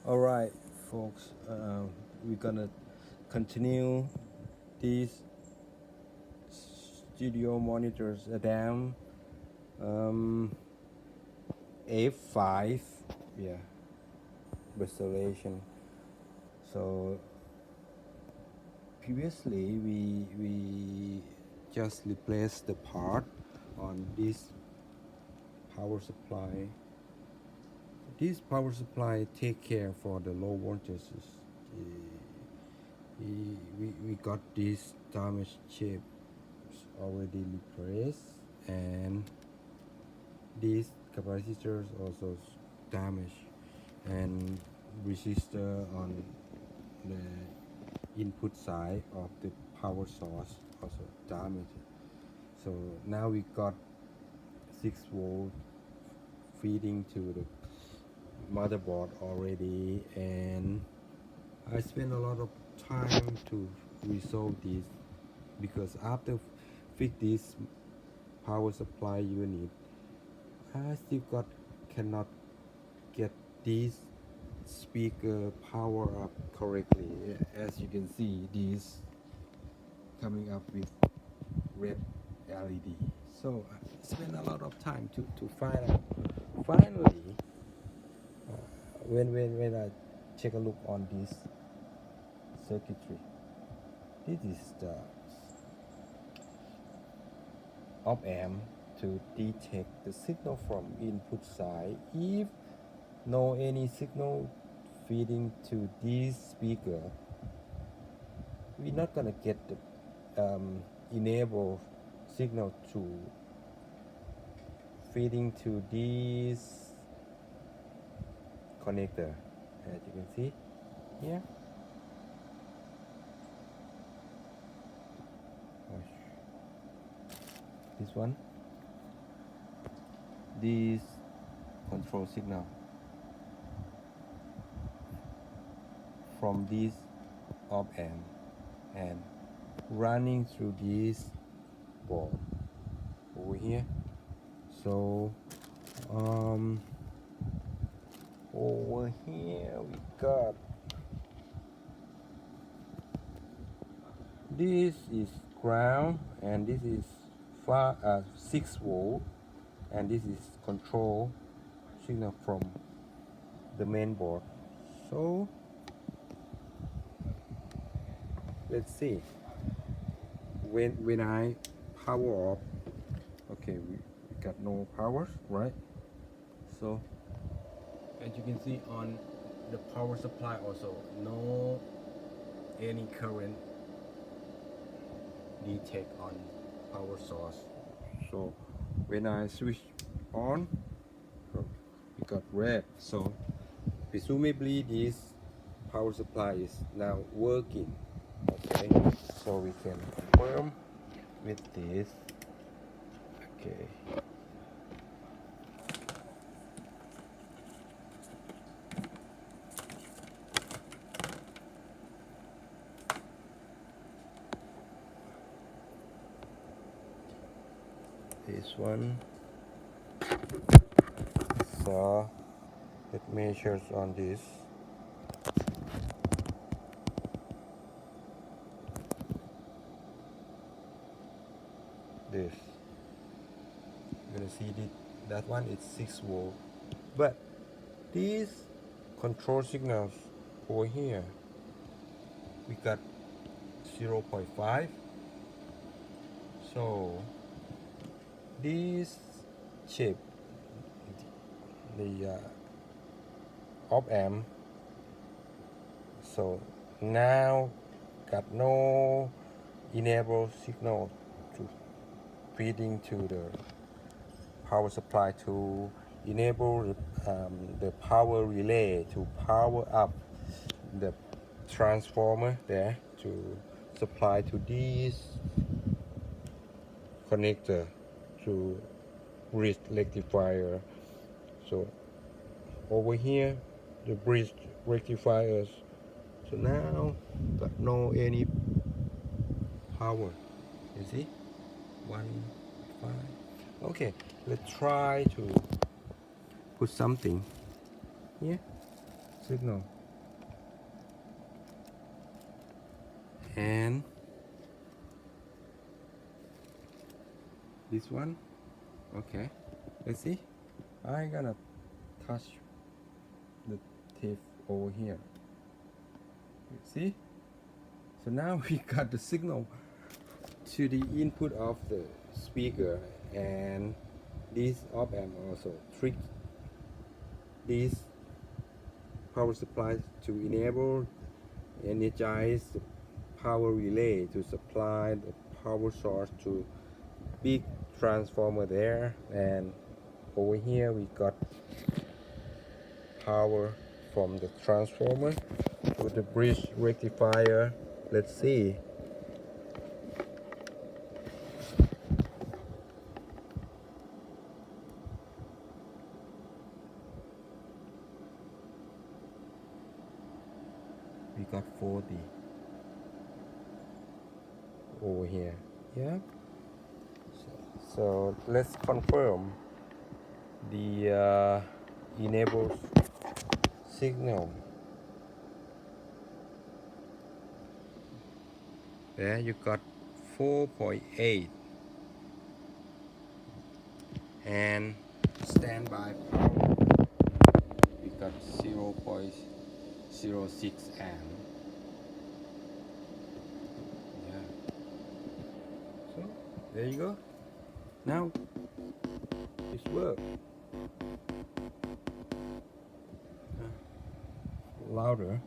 All right, folks, we're gonna continue these studio monitors Adam um, A5, yeah, restoration. So previously we just replaced the part on this power supply. This power supply take care for the low voltages. We got this damaged chip already replaced, and these capacitors also damaged, and resistor on the input side of the power source also damaged. So now we got 6 volt feeding to the motherboard already, and I spent a lot of time to resolve this, because after fix this power supply unit, I still cannot get this speaker power up correctly. As you can see, this coming up with red LED. So I spent a lot of time to find out. Finally, when I take a look on this circuitry, this is the op amp to detect the signal from input side. If no any signal feeding to this speaker, we're not gonna get the enable signal to feeding to this connector, as you can see here. This one, this control signal from this op amp and running through this board over here. So over here we got this is ground, and this is 6 volt, and this is control signal from the main board. So let's see, when I power off, okay, we got no power, right? So as you can see on the power supply also, no any current detect on power source. So when I switch on, it got red. So presumably this power supply is now working. Okay, so we can confirm with this. Okay, this one, so it measures on this. This, you're gonna see that one is 6 volt, but these control signals over here we got 0.5. So this chip, the op amp, so now got no enable signal to feeding to the power supply to enable the power relay to power up the transformer there to supply to this connector to bridge rectifier. So over here the bridge rectifiers, so now got no any power, you see, 1.5. Okay, let's try to put something here, signal and this one. Okay, let's see. I'm gonna touch the tip over here. You see? So now we got the signal to the input of the speaker, and this op amp also trick this power supply to enable energize the power relay to supply the power source to big transformer there, and over here we got power from the transformer to the bridge rectifier. Let's see. We got 40 over here. Yeah. So let's confirm the enable signal. There you got 4.8 and standby power. We got 0.06 amp. Yeah. So there you go. Now it's work. Louder.